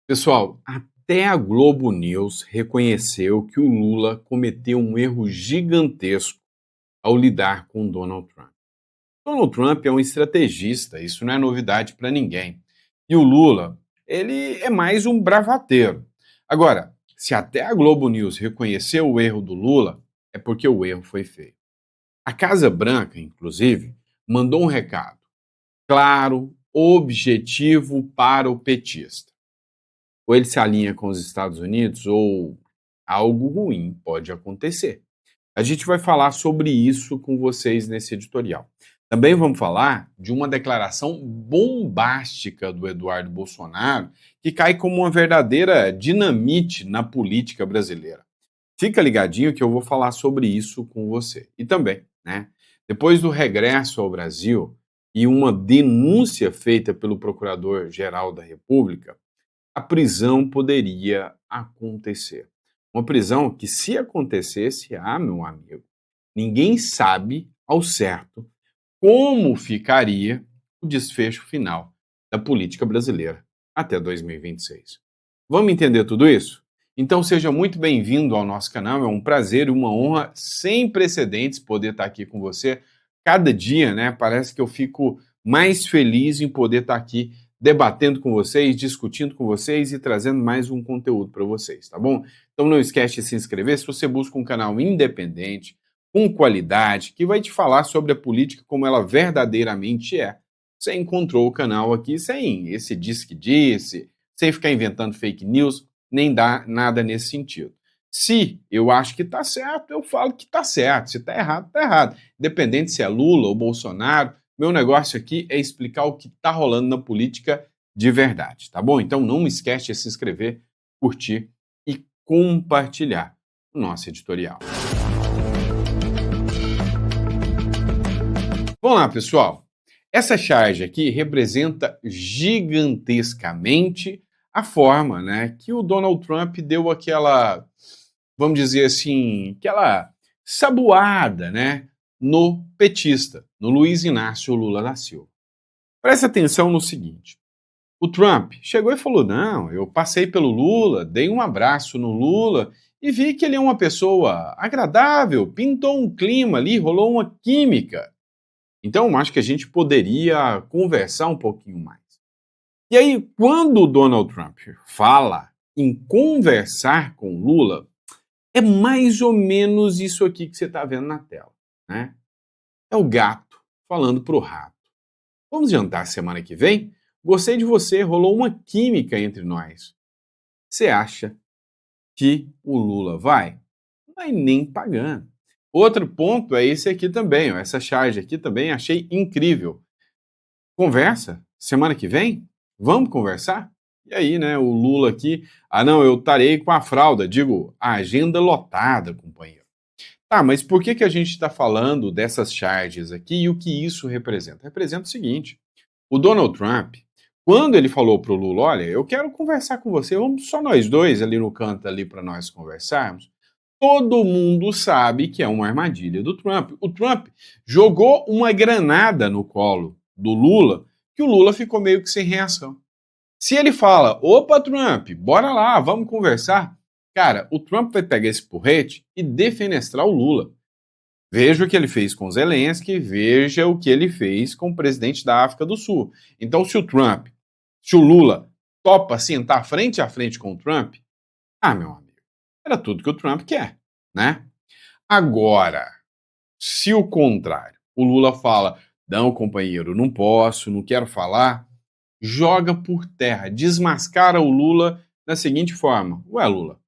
Pessoal, até a Globo News reconheceu que o Lula cometeu um erro gigantesco ao lidar com Donald Trump. Donald Trump é um estrategista, isso não é novidade para ninguém. E o Lula, ele é mais um bravateiro. Agora, se até a Globo News reconheceu o erro do Lula, é porque o erro foi feio. A Casa Branca, inclusive, mandou um recado claro, objetivo para o petista. Ou ele se alinha com os Estados Unidos, ou algo ruim pode acontecer. A gente vai falar sobre isso com vocês nesse editorial. Também vamos falar de uma declaração bombástica do Eduardo Bolsonaro, que cai como uma verdadeira dinamite na política brasileira. Fica ligadinho que eu vou falar sobre isso com você. E também, né? Depois do regresso ao Brasil e uma denúncia feita pelo Procurador-Geral da República, a prisão poderia acontecer. Uma prisão que, se acontecesse, meu amigo, ninguém sabe ao certo como ficaria o desfecho final da política brasileira até 2026. Vamos entender tudo isso? Então seja muito bem-vindo ao nosso canal, é um prazer e uma honra sem precedentes poder estar aqui com você. Cada dia, né, parece que eu fico mais feliz em poder estar aqui debatendo com vocês, discutindo com vocês e trazendo mais um conteúdo para vocês, tá bom? Então não esquece de se inscrever se você busca um canal independente, com qualidade, que vai te falar sobre a política como ela verdadeiramente é. Você encontrou o canal aqui sem esse diz que disse, sem ficar inventando fake news, nem dá nada nesse sentido. Se eu acho que está certo, eu falo que está certo. Se está errado, está errado. Independente se é Lula ou Bolsonaro, meu negócio aqui é explicar o que está rolando na política de verdade, tá bom? Então não esquece de se inscrever, curtir e compartilhar o nosso editorial. Vamos lá, pessoal. Essa charge aqui representa gigantescamente a forma, né, que o Donald Trump deu aquela, vamos dizer assim, aquela sabuada, né, no petista, no Luiz Inácio Lula da Silva. Presta atenção no seguinte: o Trump chegou e falou: não, eu passei pelo Lula, dei um abraço no Lula e vi que ele é uma pessoa agradável, pintou um clima ali, rolou uma química. Então, acho que a gente poderia conversar um pouquinho mais. E aí, quando o Donald Trump fala em conversar com Lula, é mais ou menos isso aqui que você está vendo na tela, né? É o gato falando pro rato. Vamos jantar semana que vem? Gostei de você, rolou uma química entre nós. Você acha que o Lula vai? Não vai nem pagando. Outro ponto é esse aqui também, ó, essa charge aqui também achei incrível. Conversa? Semana que vem? Vamos conversar? E aí, né, o Lula aqui, não, eu estarei com a fralda, digo, a agenda lotada, companheiro. Tá, mas por que a gente está falando dessas charges aqui e o que isso representa? Representa o seguinte: o Donald Trump, quando ele falou para o Lula, olha, eu quero conversar com você, vamos só nós dois ali no canto ali para nós conversarmos, todo mundo sabe que é uma armadilha do Trump. O Trump jogou uma granada no colo do Lula, que o Lula ficou meio que sem reação. Se ele fala, opa, Trump, bora lá, vamos conversar, cara, o Trump vai pegar esse porrete e defenestrar o Lula. Veja o que ele fez com Zelensky, veja o que ele fez com o presidente da África do Sul. Então, se o Lula topa sentar frente a frente com o Trump, meu amigo, era tudo que o Trump quer, né? Agora, se o contrário, o Lula fala, não, companheiro, não posso, não quero falar, joga por terra, desmascara o Lula da seguinte forma: ué, Lula,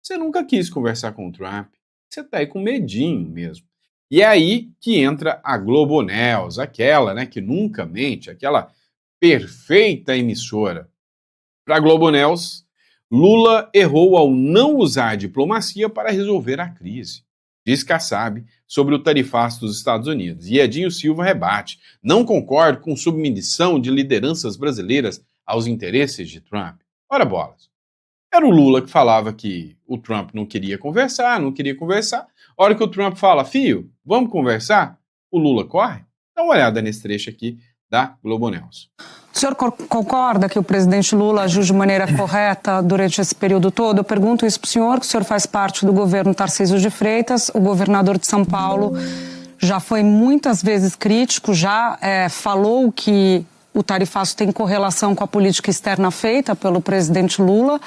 você nunca quis conversar com o Trump, você tá aí com medinho mesmo. E é aí que entra a Globo News, aquela, né, que nunca mente, aquela perfeita emissora. Para a Globo News, Lula errou ao não usar a diplomacia para resolver a crise. Diz Kassab sobre o tarifaço dos Estados Unidos. E Edinho Silva rebate: não concordo com submissão de lideranças brasileiras aos interesses de Trump. Ora bolas. Era o Lula que falava que o Trump não queria conversar. A hora que o Trump fala, filho, vamos conversar? O Lula corre? Dá uma olhada nesse trecho aqui da Globo News. O senhor concorda que o presidente Lula agiu de maneira correta durante esse período todo? Eu pergunto isso para o senhor, que o senhor faz parte do governo Tarcísio de Freitas, o governador de São Paulo já foi muitas vezes crítico, já falou que o tarifaço tem correlação com a política externa feita pelo presidente Lula,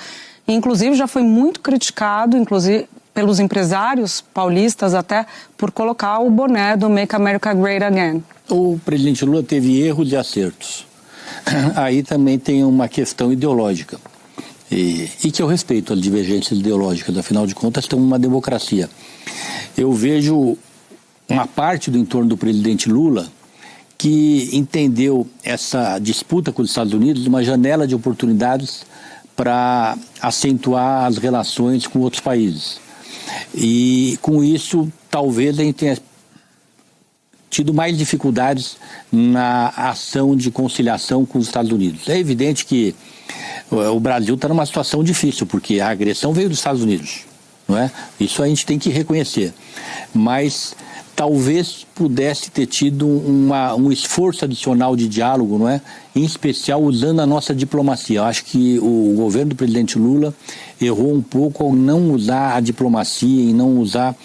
e inclusive já foi muito criticado, inclusive pelos empresários paulistas até, por colocar o boné do Make America Great Again. O presidente Lula teve erros e acertos. Aí também tem uma questão ideológica. E que eu respeito as divergências ideológicas, afinal de contas, estamos numa democracia. Eu vejo uma parte do entorno do presidente Lula que entendeu essa disputa com os Estados Unidos uma janela de oportunidades para acentuar as relações com outros países. E com isso, talvez a gente tenha tido mais dificuldades na ação de conciliação com os Estados Unidos. É evidente que o Brasil está numa situação difícil, porque a agressão veio dos Estados Unidos, não é? Isso a gente tem que reconhecer. Mas talvez pudesse ter tido um esforço adicional de diálogo, não é? Em especial usando a nossa diplomacia. Eu acho que o governo do presidente Lula errou um pouco ao não usar a diplomacia e não usar,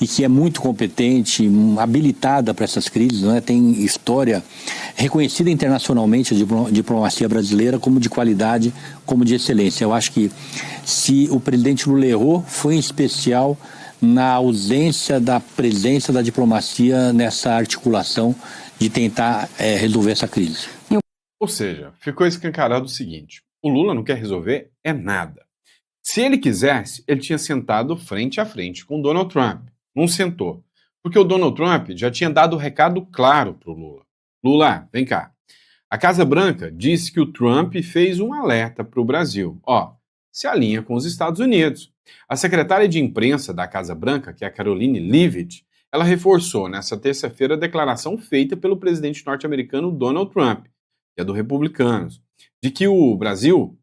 e que é muito competente, habilitada para essas crises, não é? Tem história reconhecida internacionalmente a diplomacia brasileira como de qualidade, como de excelência. Eu acho que se o presidente Lula errou, foi em especial na ausência da presença da diplomacia nessa articulação de tentar resolver essa crise. Ou seja, ficou escancarado o seguinte: o Lula não quer resolver nada. Se ele quisesse, ele tinha sentado frente a frente com o Donald Trump. Não sentou. Porque o Donald Trump já tinha dado o recado claro para o Lula. Lula, vem cá. A Casa Branca disse que o Trump fez um alerta para o Brasil. Se alinha com os Estados Unidos. A secretária de imprensa da Casa Branca, que é a Karoline Leavitt, ela reforçou nessa terça-feira a declaração feita pelo presidente norte-americano Donald Trump, que é do Republicanos, de que o Brasil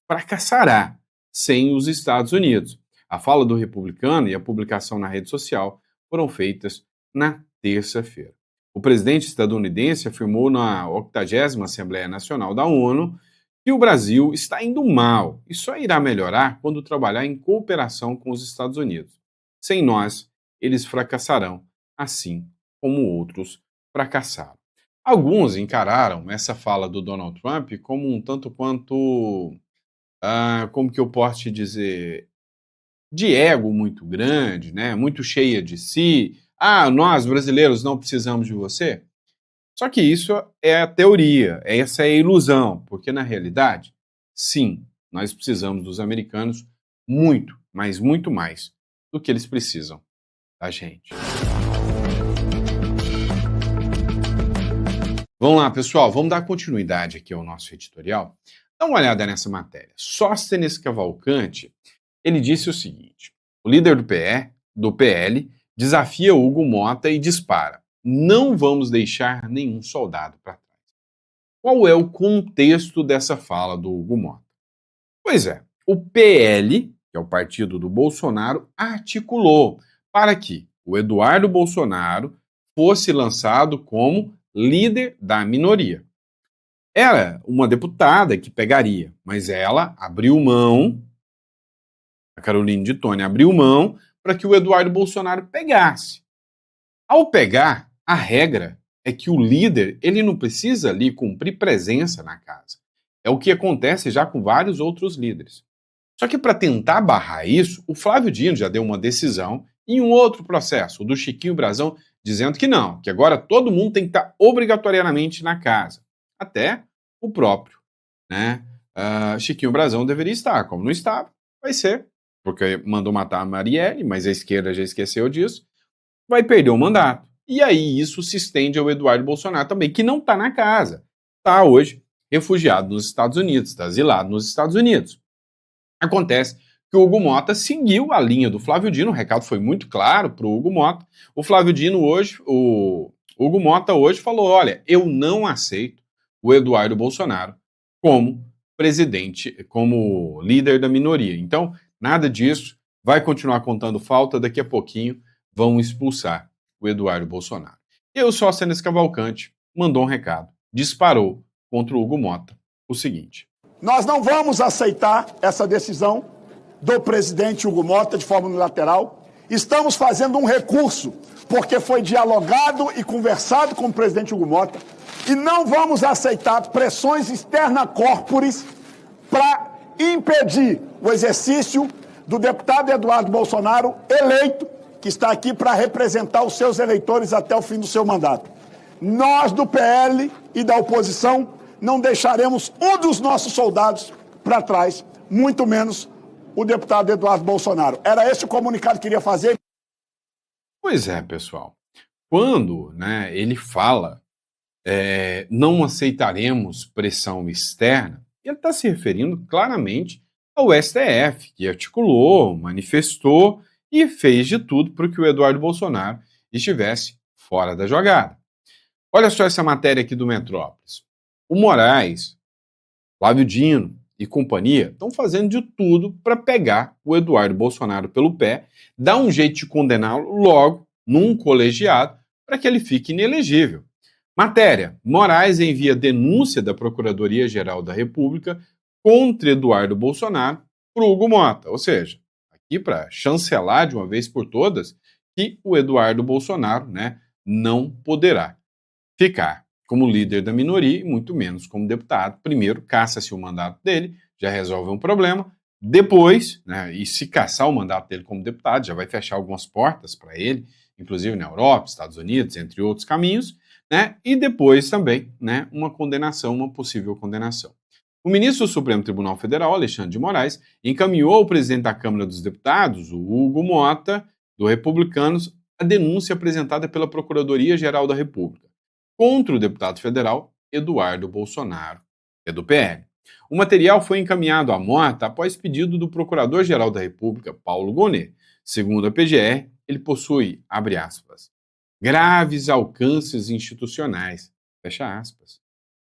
fracassará sem os Estados Unidos. A fala do republicano e a publicação na rede social foram feitas na terça-feira. O presidente estadunidense afirmou na 80ª Assembleia Nacional da ONU que o Brasil está indo mal e só irá melhorar quando trabalhar em cooperação com os Estados Unidos. Sem nós, eles fracassarão, assim como outros fracassaram. Alguns encararam essa fala do Donald Trump como um tanto quanto, como que eu posso te dizer, de ego muito grande, né? Muito cheia de si. Nós brasileiros não precisamos de você. Só que isso é a teoria, essa é a ilusão, porque na realidade, sim, nós precisamos dos americanos muito, mas muito mais do que eles precisam da gente. Vamos lá, pessoal, vamos dar continuidade aqui ao nosso editorial. Dá uma olhada nessa matéria. Sóstenes Cavalcante, ele disse o seguinte: o líder do PL desafia Hugo Mota e dispara: não vamos deixar nenhum soldado para trás. Qual é o contexto dessa fala do Hugo Mota? Pois é, o PL, que é o partido do Bolsonaro, articulou para que o Eduardo Bolsonaro fosse lançado como líder da minoria. Era uma deputada que pegaria, mas ela abriu mão, a Caroline de Tônia abriu mão para que o Eduardo Bolsonaro pegasse. Ao pegar, a regra é que o líder ele não precisa ali cumprir presença na casa. É o que acontece já com vários outros líderes. Só que para tentar barrar isso, o Flávio Dino já deu uma decisão em um outro processo, o do Chiquinho Brazão, dizendo que não, que agora todo mundo tem que estar obrigatoriamente na casa. Até o próprio, né? Chiquinho Brazão deveria estar, como não estava, vai ser, porque mandou matar a Marielle, mas a esquerda já esqueceu disso, vai perder o mandato. E aí isso se estende ao Eduardo Bolsonaro também, que não está na casa. Está hoje refugiado nos Estados Unidos, está exilado nos Estados Unidos. Acontece que o Hugo Mota seguiu a linha do Flávio Dino, o recado foi muito claro para o Hugo Mota. O Flávio Dino hoje, o Hugo Mota hoje falou: olha, eu não aceito o Eduardo Bolsonaro como presidente, como líder da minoria. Então, nada disso, vai continuar contando falta, daqui a pouquinho vão expulsar o Eduardo Bolsonaro. E o Sóstenes Cavalcante mandou um recado, disparou contra o Hugo Mota o seguinte: nós não vamos aceitar essa decisão do presidente Hugo Mota de forma unilateral. Estamos fazendo um recurso, porque foi dialogado e conversado com o presidente Hugo Mota, e não vamos aceitar pressões externa corporis para impedir o exercício do deputado Eduardo Bolsonaro, eleito, que está aqui para representar os seus eleitores até o fim do seu mandato. Nós, do PL e da oposição, não deixaremos um dos nossos soldados para trás, muito menos o deputado Eduardo Bolsonaro. Era esse o comunicado que queria fazer. Pois é, pessoal. Quando, ele fala não aceitaremos pressão externa, ele está se referindo claramente ao STF, que articulou, manifestou e fez de tudo para que o Eduardo Bolsonaro estivesse fora da jogada. Olha só essa matéria aqui do Metrópolis. O Moraes, Flávio Dino e companhia estão fazendo de tudo para pegar o Eduardo Bolsonaro pelo pé, dar um jeito de condená-lo logo num colegiado para que ele fique inelegível. Matéria: Moraes envia denúncia da Procuradoria-Geral da República contra Eduardo Bolsonaro para o Hugo Mota. Ou seja, aqui para chancelar de uma vez por todas que o Eduardo Bolsonaro não poderá ficar como líder da minoria e muito menos como deputado. Primeiro, caça-se o mandato dele, já resolve um problema. Depois, e se caçar o mandato dele como deputado, já vai fechar algumas portas para ele, inclusive na Europa, Estados Unidos, entre outros caminhos, e depois também, uma condenação, uma possível condenação. O ministro do Supremo Tribunal Federal, Alexandre de Moraes, encaminhou ao presidente da Câmara dos Deputados, o Hugo Mota, do Republicanos, a denúncia apresentada pela Procuradoria-Geral da República contra o deputado federal Eduardo Bolsonaro, que é do PL. O material foi encaminhado à Mota após pedido do Procurador-Geral da República, Paulo Gonet. Segundo a PGR, ele possui, abre aspas, graves alcances institucionais, fecha aspas,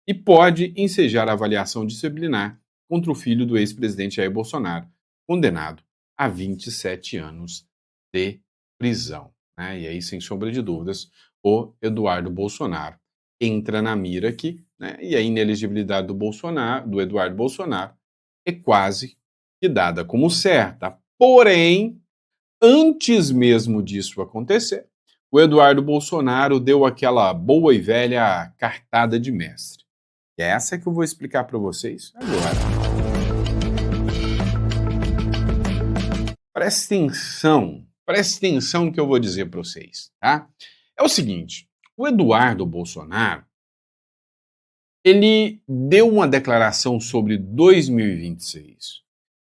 e pode ensejar a avaliação disciplinar contra o filho do ex-presidente Jair Bolsonaro, condenado a 27 anos de prisão. E aí, sem sombra de dúvidas, o Eduardo Bolsonaro entra na mira aqui, e a inelegibilidade do Eduardo Bolsonaro é quase que dada como certa. Porém, antes mesmo disso acontecer, o Eduardo Bolsonaro deu aquela boa e velha cartada de mestre. E é essa que eu vou explicar para vocês agora. Presta atenção no que eu vou dizer para vocês, tá? É o seguinte, o Eduardo Bolsonaro, ele deu uma declaração sobre 2026,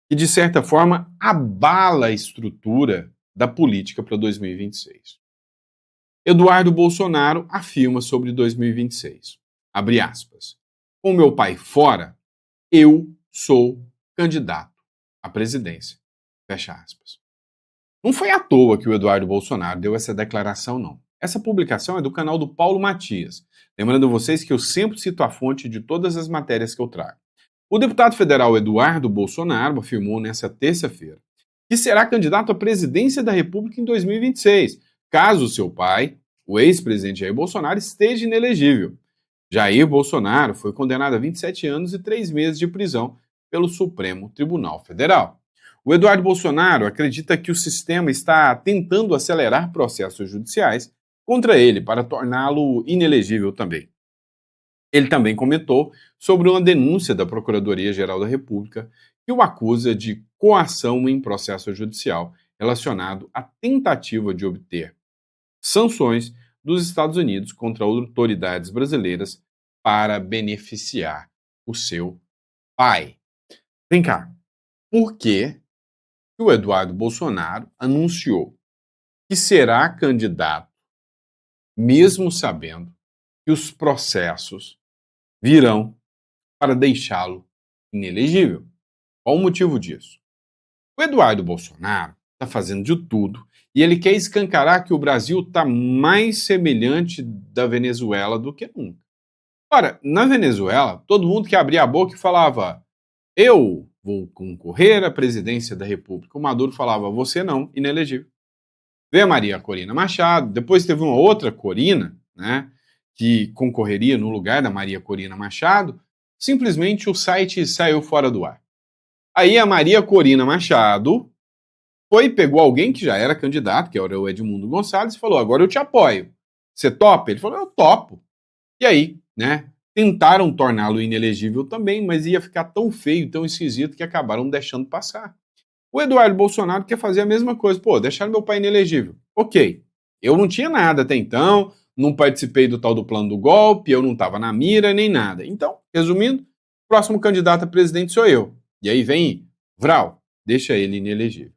que de certa forma abala a estrutura da política para 2026. Eduardo Bolsonaro afirma sobre 2026, abre aspas, com meu pai fora, eu sou candidato à presidência, fecha aspas. Não foi à toa que o Eduardo Bolsonaro deu essa declaração, não. Essa publicação é do canal do Paulo Matias. Lembrando vocês que eu sempre cito a fonte de todas as matérias que eu trago. O deputado federal Eduardo Bolsonaro afirmou nesta terça-feira que será candidato à presidência da República em 2026, caso seu pai, o ex-presidente Jair Bolsonaro, esteja inelegível. Jair Bolsonaro foi condenado a 27 anos e 3 meses de prisão pelo Supremo Tribunal Federal. O Eduardo Bolsonaro acredita que o sistema está tentando acelerar processos judiciais contra ele para torná-lo inelegível também. Ele também comentou sobre uma denúncia da Procuradoria-Geral da República que o acusa de coação em processo judicial relacionado à tentativa de obter sanções dos Estados Unidos contra autoridades brasileiras para beneficiar o seu pai. Vem cá, por que o Eduardo Bolsonaro anunciou que será candidato, mesmo sabendo que os processos virão para deixá-lo inelegível? Qual o motivo disso? O Eduardo Bolsonaro está fazendo de tudo e ele quer escancarar que o Brasil está mais semelhante da Venezuela do que nunca. Ora, na Venezuela, todo mundo que abria a boca e falava eu vou concorrer à presidência da República. O Maduro falava, você não, inelegível. Veio a Maria Corina Machado, depois teve uma outra Corina, que concorreria no lugar da Maria Corina Machado, simplesmente o site saiu fora do ar. Aí a Maria Corina Machado pegou alguém que já era candidato, que era o Edmundo Gonçalves, e falou, agora eu te apoio. Você topa? Ele falou, eu topo. E aí, né, tentaram torná-lo inelegível também, mas ia ficar tão feio, tão esquisito, que acabaram deixando passar. O Eduardo Bolsonaro quer fazer a mesma coisa. Pô, deixaram meu pai inelegível. Ok, eu não tinha nada até então, não participei do tal do plano do golpe, eu não estava na mira, nem nada. Então, resumindo, o próximo candidato a presidente sou eu. E aí vem Vral, deixa ele inelegível.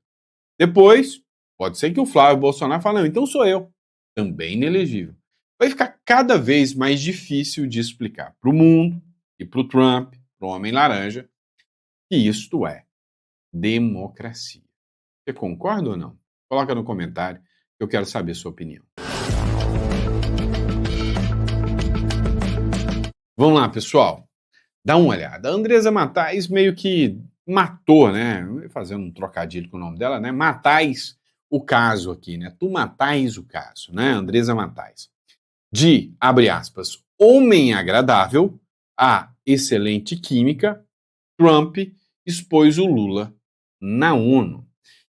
Depois, pode ser que o Flávio Bolsonaro fale, não, então sou eu, também inelegível. Vai ficar cada vez mais difícil de explicar para o mundo e para o Trump, para o Homem Laranja, que isto é democracia. Você concorda ou não? Coloca no comentário, que eu quero saber a sua opinião. Vamos lá, pessoal. Dá uma olhada. A Andresa Matais meio que matou, né? Fazendo um trocadilho com o nome dela, né? Matais o caso aqui, né? Tu matais o caso, né? Andresa Matais. De, abre aspas, homem agradável a excelente química, Trump expôs o Lula na ONU.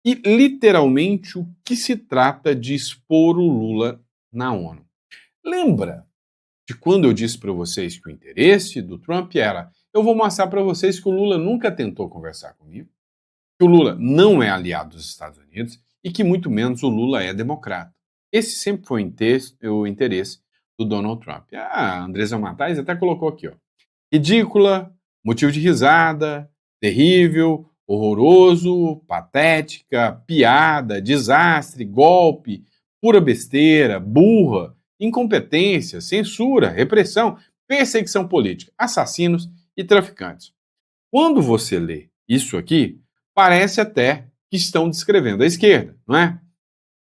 E, literalmente, o que se trata de expor o Lula na ONU? Lembra de quando eu disse para vocês que o interesse do Trump era eu vou mostrar para vocês que o Lula nunca tentou conversar comigo, que o Lula não é aliado dos Estados Unidos e que muito menos o Lula é democrata. Esse sempre foi o interesse do Donald Trump. A Andresa Matais até colocou aqui, ó. Ridícula, motivo de risada, terrível, horroroso, patética, piada, desastre, golpe, pura besteira, burra, incompetência, censura, repressão, perseguição política, assassinos e traficantes. Quando você lê isso aqui, parece até que estão descrevendo a esquerda, não é?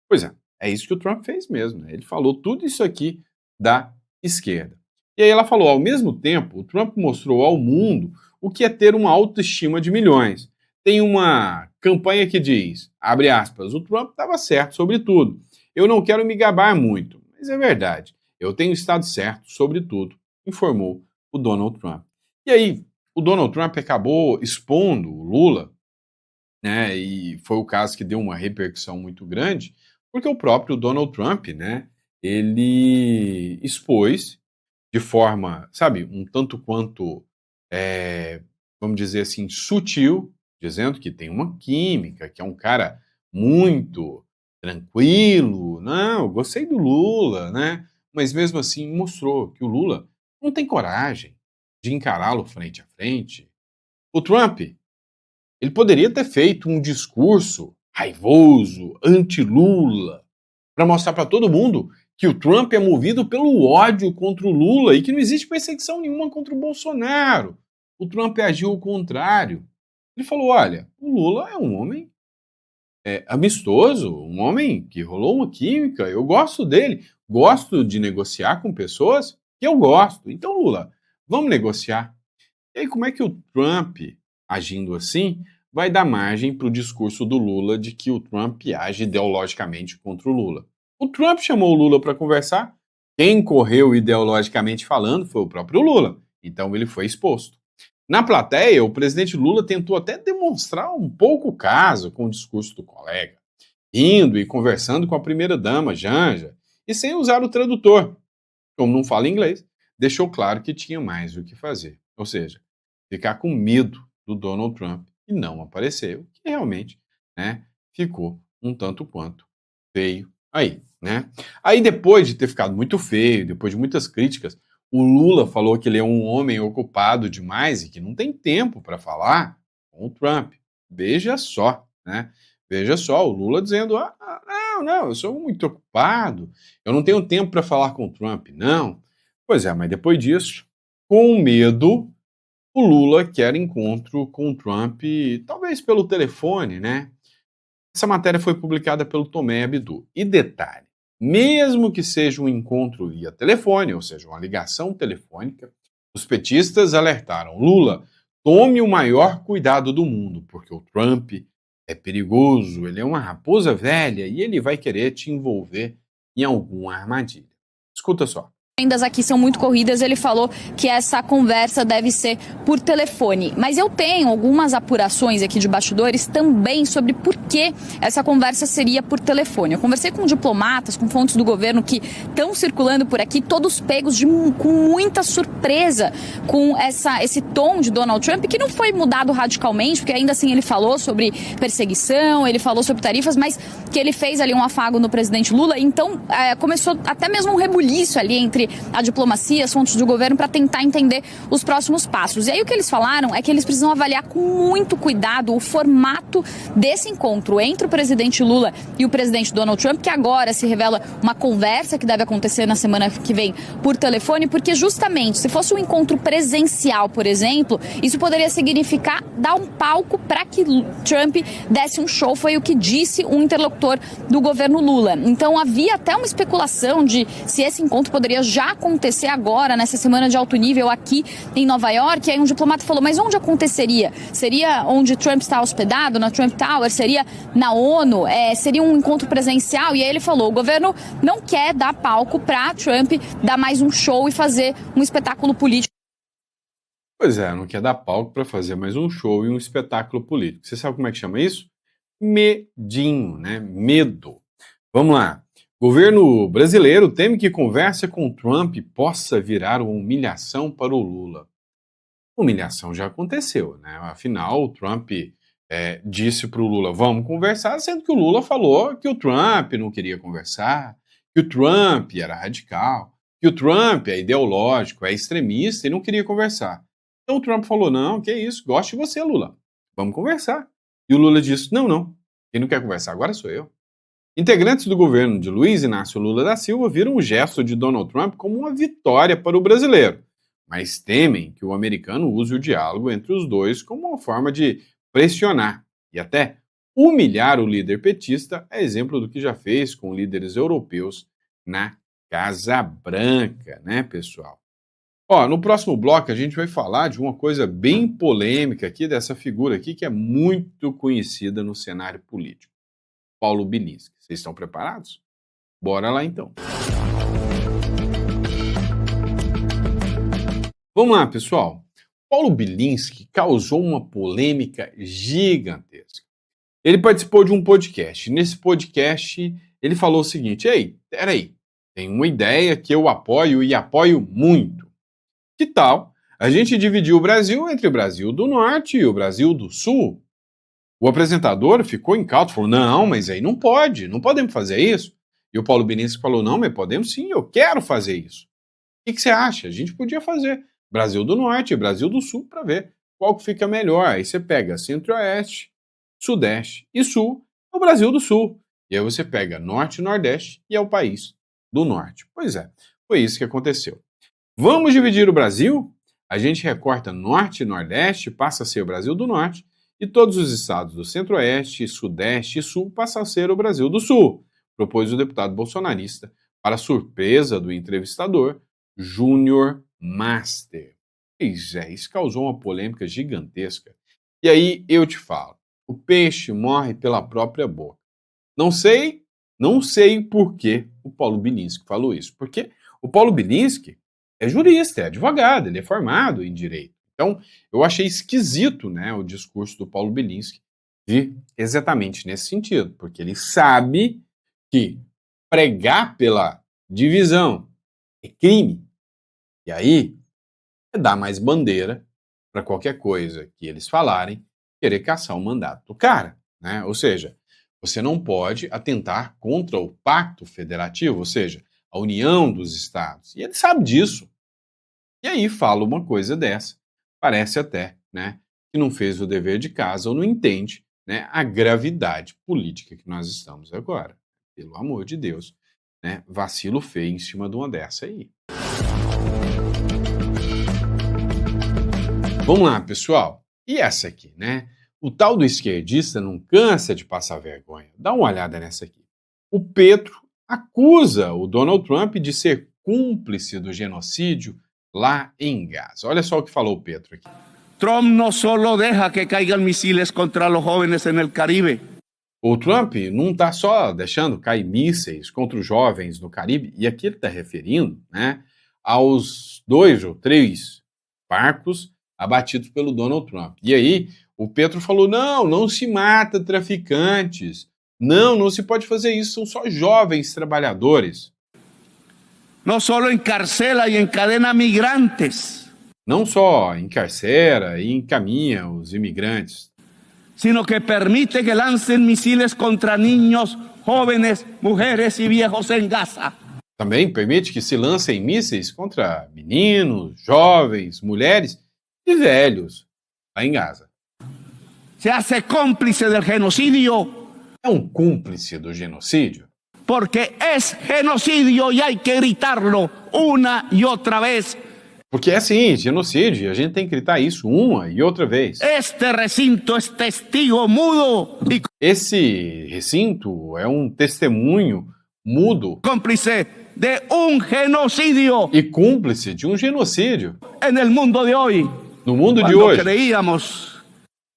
Pois é isso que o Trump fez mesmo, né? Ele falou tudo isso aqui da esquerda. E aí ela falou, ao mesmo tempo, o Trump mostrou ao mundo o que é ter uma autoestima de milhões. Tem uma campanha que diz, abre aspas, o Trump estava certo sobre tudo. Eu não quero me gabar muito, mas é verdade. Eu tenho estado certo sobre tudo, informou o Donald Trump. E aí, o Donald Trump acabou expondo o Lula, né, e foi o caso que deu uma repercussão muito grande, porque o próprio Donald Trump, né, ele expôs de forma, sabe, um tanto quanto, vamos dizer assim, sutil, dizendo que tem uma química, que é um cara muito tranquilo, não, eu gostei do Lula, né, mas mesmo assim mostrou que o Lula não tem coragem de encará-lo frente a frente. O Trump, ele poderia ter feito um discurso raivoso, anti-Lula, para mostrar para todo mundo que o Trump é movido pelo ódio contra o Lula e que não existe perseguição nenhuma contra o Bolsonaro. O Trump agiu ao contrário. Ele falou, olha, o Lula é um homem amistoso, um homem que rolou uma química, eu gosto dele, gosto de negociar com pessoas que eu gosto. Então, Lula, vamos negociar. E aí, como é que o Trump, agindo assim, vai dar margem para o discurso do Lula de que o Trump age ideologicamente contra o Lula? O Trump chamou o Lula para conversar, quem correu ideologicamente falando foi o próprio Lula, então ele foi exposto. Na plateia, o presidente Lula tentou até demonstrar um pouco o caso com o discurso do colega, indo e conversando com a primeira-dama, Janja, e sem usar o tradutor. Como não fala inglês, deixou claro que tinha mais o que fazer, ou seja, ficar com medo do Donald Trump e não aparecer, o que realmente, né, ficou um tanto quanto feio aí, né? Aí depois de ter ficado muito feio, depois de muitas críticas, o Lula falou que ele é um homem ocupado demais e que não tem tempo para falar com o Trump. Veja só, né? Veja só, o Lula dizendo, não, eu sou muito ocupado, eu não tenho tempo para falar com o Trump, não. Pois é, mas depois disso, com medo, o Lula quer encontro com o Trump, talvez pelo telefone, né? Essa matéria foi publicada pelo Tomé Abdu. E detalhe, mesmo que seja um encontro via telefone, ou seja, uma ligação telefônica, os petistas alertaram, Lula, tome o maior cuidado do mundo, porque o Trump é perigoso, ele é uma raposa velha e ele vai querer te envolver em alguma armadilha. Escuta só. agendas aqui são muito corridas, ele falou que essa conversa deve ser por telefone. Mas eu tenho algumas apurações aqui de bastidores também sobre por que essa conversa seria por telefone. Eu conversei com diplomatas, com fontes do governo que estão circulando por aqui, todos pegos com muita surpresa com esse tom de Donald Trump, que não foi mudado radicalmente, porque ainda assim ele falou sobre perseguição, ele falou sobre tarifas, mas que ele fez ali um afago no presidente Lula. Então começou até mesmo um rebuliço ali entre a diplomacia, as fontes do governo, para tentar entender os próximos passos. E aí o que eles falaram é que eles precisam avaliar com muito cuidado o formato desse encontro entre o presidente Lula e o presidente Donald Trump, que agora se revela uma conversa que deve acontecer na semana que vem por telefone, porque justamente se fosse um encontro presencial, por exemplo, isso poderia significar dar um palco para que Trump desse um show, foi o que disse um interlocutor do governo Lula. Então havia até uma especulação de se esse encontro poderia já acontecer agora, nessa semana de alto nível aqui em Nova York. Aí um diplomata falou, mas onde aconteceria? Seria onde Trump está hospedado, na Trump Tower? Seria na ONU? Seria um encontro presencial? E aí ele falou, o governo não quer dar palco para Trump dar mais um show e fazer um espetáculo político. Pois é, não quer dar palco para fazer mais um show e um espetáculo político. Você sabe como é que chama isso? Medinho, né? Medo. Vamos lá. Governo brasileiro teme que conversa com Trump possa virar uma humilhação para o Lula. Humilhação já aconteceu, né? Afinal, o Trump disse para o Lula, vamos conversar, sendo que o Lula falou que o Trump não queria conversar, que o Trump era radical, que o Trump é ideológico, é extremista e não queria conversar. Então o Trump falou, não, que isso, gosto de você, Lula, vamos conversar. E o Lula disse, não, quem não quer conversar agora sou eu. Integrantes do governo de Luiz Inácio Lula da Silva viram o gesto de Donald Trump como uma vitória para o brasileiro, mas temem que o americano use o diálogo entre os dois como uma forma de pressionar e até humilhar o líder petista, a exemplo do que já fez com líderes europeus na Casa Branca, né, pessoal? No próximo bloco a gente vai falar de uma coisa bem polêmica aqui, dessa figura aqui que é muito conhecida no cenário político. Paulo Bilinski. Vocês estão preparados? Bora lá então. Vamos lá, pessoal. Paulo Bilinski causou uma polêmica gigantesca. Ele participou de um podcast. Nesse podcast, ele falou o seguinte, ei, peraí, tem uma ideia que eu apoio e apoio muito. Que tal a gente dividir o Brasil entre o Brasil do Norte e o Brasil do Sul? O apresentador ficou incauto, falou, não, mas aí não pode, não podemos fazer isso. E o Paulo Bilinski falou, não, mas podemos sim, eu quero fazer isso. O que você acha? A gente podia fazer Brasil do Norte e Brasil do Sul para ver qual que fica melhor. Aí você pega Centro-Oeste, Sudeste e Sul, é o Brasil do Sul. E aí você pega Norte e Nordeste e é o país do Norte. Pois é, foi isso que aconteceu. Vamos dividir o Brasil? A gente recorta Norte e Nordeste, passa a ser o Brasil do Norte, e todos os estados do Centro-Oeste, Sudeste e Sul passam a ser o Brasil do Sul, propôs o deputado bolsonarista, para surpresa do entrevistador, Júnior Master. Pois é, isso causou uma polêmica gigantesca. E aí eu te falo, o peixe morre pela própria boca. Não sei por que o Paulo Bilinski falou isso, porque o Paulo Bilinski é jurista, é advogado, ele é formado em direito. Então, eu achei esquisito, né, o discurso do Paulo Bilinski vir exatamente nesse sentido, porque ele sabe que pregar pela divisão é crime. E aí, é dar mais bandeira para qualquer coisa que eles falarem, querer caçar o mandato do cara, né? Ou seja, você não pode atentar contra o pacto federativo, ou seja, a união dos estados. E ele sabe disso. E aí fala uma coisa dessa. Parece até, né, que não fez o dever de casa ou não entende, né, a gravidade política que nós estamos agora. Pelo amor de Deus, né, vacilo feio em cima de uma dessa aí. Vamos lá, pessoal. E essa aqui, né? O tal do esquerdista não cansa de passar vergonha. Dá uma olhada nessa aqui. O Petro acusa o Donald Trump de ser cúmplice do genocídio lá em Gaza. Olha só o que falou o Petro aqui. Trump no solo deja que caigan misiles contra los jóvenes en el Caribe. O Trump não está só deixando cair mísseis contra os jovens no Caribe, e aqui ele está referindo, né, aos 2 ou 3 barcos abatidos pelo Donald Trump. E aí o Petro falou, não se mata traficantes, não se pode fazer isso, são só jovens trabalhadores. No solo encarcela y encadena migrantes, Não só encarcera e encaminha os imigrantes, sino que permite que lancen misiles contra niños, jóvenes, mujeres y viejos en Gaza. também permite que se lancem mísseis contra meninos, jovens, mulheres e velhos lá em Gaza. Se hace cómplice del genocidio É um cúmplice do genocídio, porque es genocidio y hay que gritarlo una y otra vez. porque é sim, genocídio, e a gente tem que gritar isso uma e outra vez. Este recinto es testigo mudo y Esse recinto é um testemunho mudo cómplice de un genocidio e cúmplice de um genocídio en el mundo de hoy. no mundo de Cuando hoje, creíamos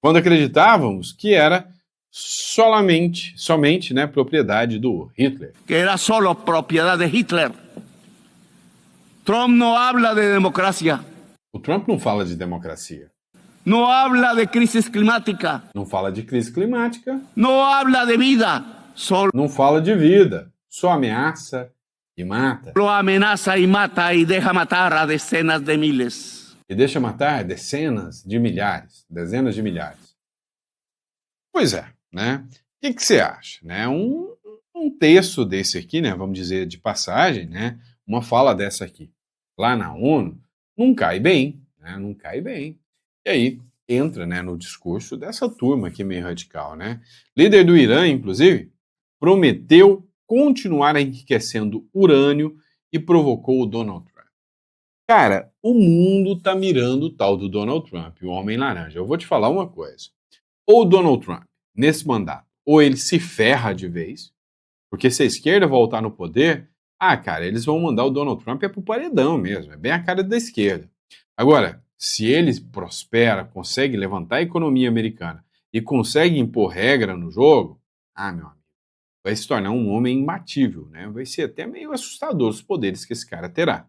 quando acreditávamos que era somente, né, propriedade do Hitler. que era solo propiedad de Hitler. Trump no habla de democracia, O Trump não fala de democracia, no habla de crisis climática, não fala de crise climática, no habla de vida, solo não fala de vida, só ameaça e mata. amenaza y mata y deja matar a decenas de miles. E deixa matar dezenas de milhares. Pois é, né? O que você acha? Né? Um texto desse aqui, né? Vamos dizer de passagem, né? Uma fala dessa aqui, lá na ONU, não cai bem, né? Não cai bem. E aí entra, né, no discurso dessa turma aqui meio radical, né? Líder do Irã, inclusive, prometeu continuar enriquecendo urânio e provocou o Donald Trump. Cara, o mundo tá mirando o tal do Donald Trump, o homem laranja. Eu vou te falar uma coisa. Ou o Donald Trump, nesse mandato, ou ele se ferra de vez, porque se a esquerda voltar no poder, cara, eles vão mandar o Donald Trump pro paredão mesmo, é bem a cara da esquerda. Agora, se ele prospera, consegue levantar a economia americana e consegue impor regra no jogo, meu amigo, vai se tornar um homem imbatível, né? Vai ser até meio assustador os poderes que esse cara terá.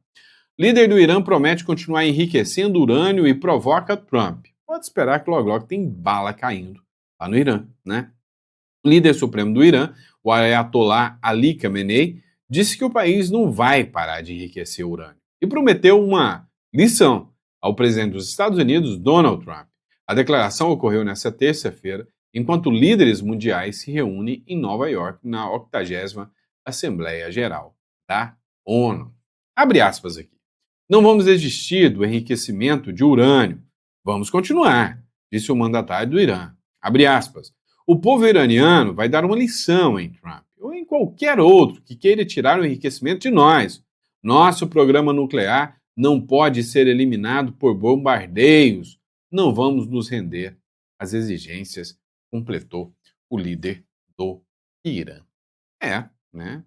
Líder do Irã promete continuar enriquecendo urânio e provoca Trump. Pode esperar que logo tem bala caindo lá no Irã, né? O líder supremo do Irã, o Ayatollah Ali Khamenei, disse que o país não vai parar de enriquecer urânio e prometeu uma lição ao presidente dos Estados Unidos, Donald Trump. A declaração ocorreu nesta terça-feira, enquanto líderes mundiais se reúnem em Nova York na 80ª Assembleia Geral da ONU. Abre aspas aqui. Não vamos desistir do enriquecimento de urânio. Vamos continuar, disse o mandatário do Irã. Abre aspas. O povo iraniano vai dar uma lição em Trump, ou em qualquer outro que queira tirar o enriquecimento de nós. Nosso programa nuclear não pode ser eliminado por bombardeios. Não vamos nos render às exigências, completou o líder do Irã. Né?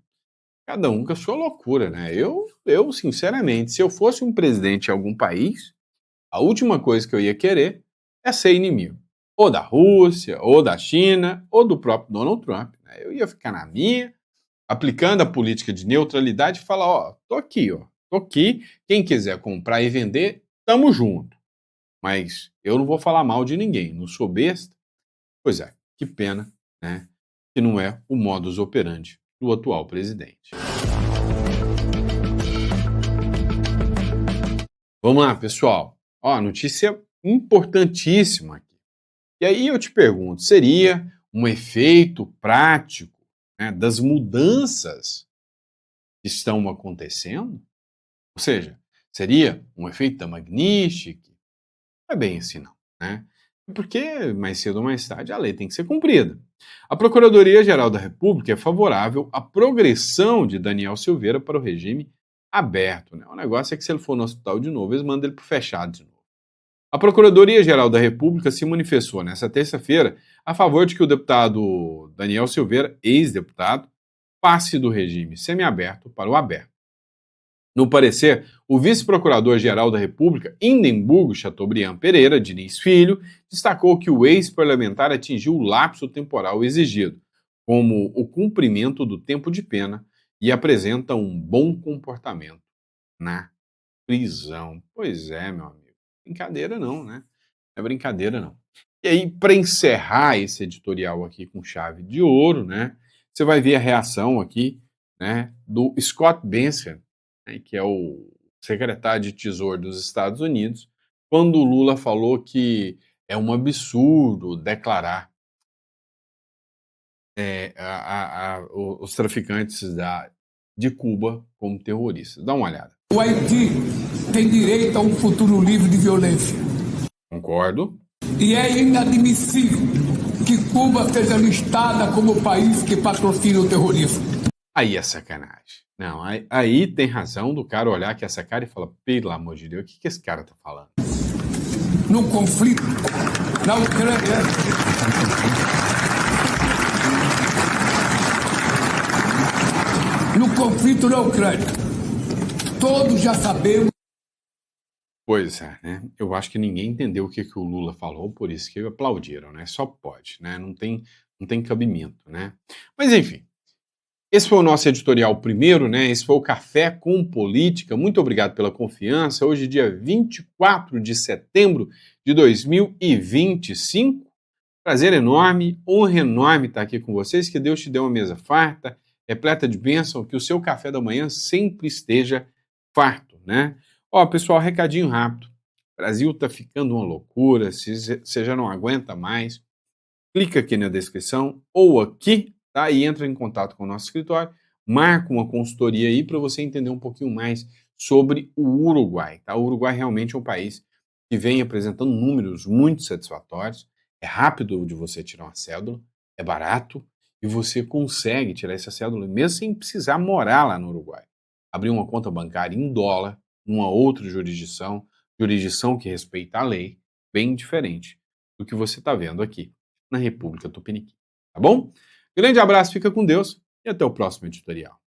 Cada um com a sua loucura, né? Eu, sinceramente, se eu fosse um presidente de algum país, a última coisa que eu ia querer é ser inimigo. Ou da Rússia, ou da China, ou do próprio Donald Trump. Né? Eu ia ficar na minha, aplicando a política de neutralidade e falar, tô aqui. Quem quiser comprar e vender, tamo junto. Mas eu não vou falar mal de ninguém, não sou besta. Pois é, que pena, né? Que não é o modus operandi do atual presidente. Vamos lá, pessoal. Notícia importantíssima aqui. E aí eu te pergunto, seria um efeito prático, né, das mudanças que estão acontecendo? Ou seja, seria um efeito da Magnificat? Não é bem assim não, né? Porque mais cedo ou mais tarde a lei tem que ser cumprida. A Procuradoria-Geral da República é favorável à progressão de Daniel Silveira para o regime aberto. Né? O negócio é que se ele for no hospital de novo, eles mandam ele para o fechado de novo. A Procuradoria-Geral da República se manifestou nesta terça-feira a favor de que o deputado Daniel Silveira, ex-deputado, passe do regime semiaberto para o aberto. No parecer, o vice-procurador-geral da República, Indemburgo Chateaubriand Pereira Diniz Filho, destacou que o ex-parlamentar atingiu o lapso temporal exigido, como o cumprimento do tempo de pena, e apresenta um bom comportamento na prisão. Pois é, meu amigo. Brincadeira não, né? Não é brincadeira não. E aí, para encerrar esse editorial aqui com chave de ouro, né? Você vai ver a reação aqui, né, do Scott Bessent, né, que é o secretário de Tesouro dos Estados Unidos, quando o Lula falou que é um absurdo declarar os traficantes de Cuba como terroristas. Dá uma olhada. O Haiti tem direito a um futuro livre de violência. Concordo. E é inadmissível que Cuba seja listada como o país que patrocina o terrorismo. Aí é sacanagem. Não, aí tem razão do cara olhar que essa cara e falar, pelo amor de Deus, o que esse cara tá falando? Num conflito na Ucrânia, todos já sabemos. Pois é, né? Eu acho que ninguém entendeu o que o Lula falou, por isso que aplaudiram, né? Só pode, né? Não tem cabimento, né? Mas enfim, esse foi o nosso editorial primeiro, né? Esse foi o Café com Política. Muito obrigado pela confiança. Hoje, dia 24 de setembro de 2025. Prazer enorme, honra enorme estar aqui com vocês. Que Deus te dê uma mesa farta, repleta de bênção, que o seu café da manhã sempre esteja farto, né? Ó, pessoal, recadinho rápido. O Brasil tá ficando uma loucura, se você já não aguenta mais, clica aqui na descrição ou aqui, tá? E entra em contato com o nosso escritório, marca uma consultoria aí para você entender um pouquinho mais sobre o Uruguai, tá? O Uruguai realmente é um país que vem apresentando números muito satisfatórios, é rápido de você tirar uma cédula, é barato e você consegue tirar essa cédula mesmo sem precisar morar lá no Uruguai. Abrir uma conta bancária em dólar, numa outra jurisdição que respeita a lei, bem diferente do que você está vendo aqui na República Tupiniquim. Tá bom? Grande abraço, fica com Deus e até o próximo editorial.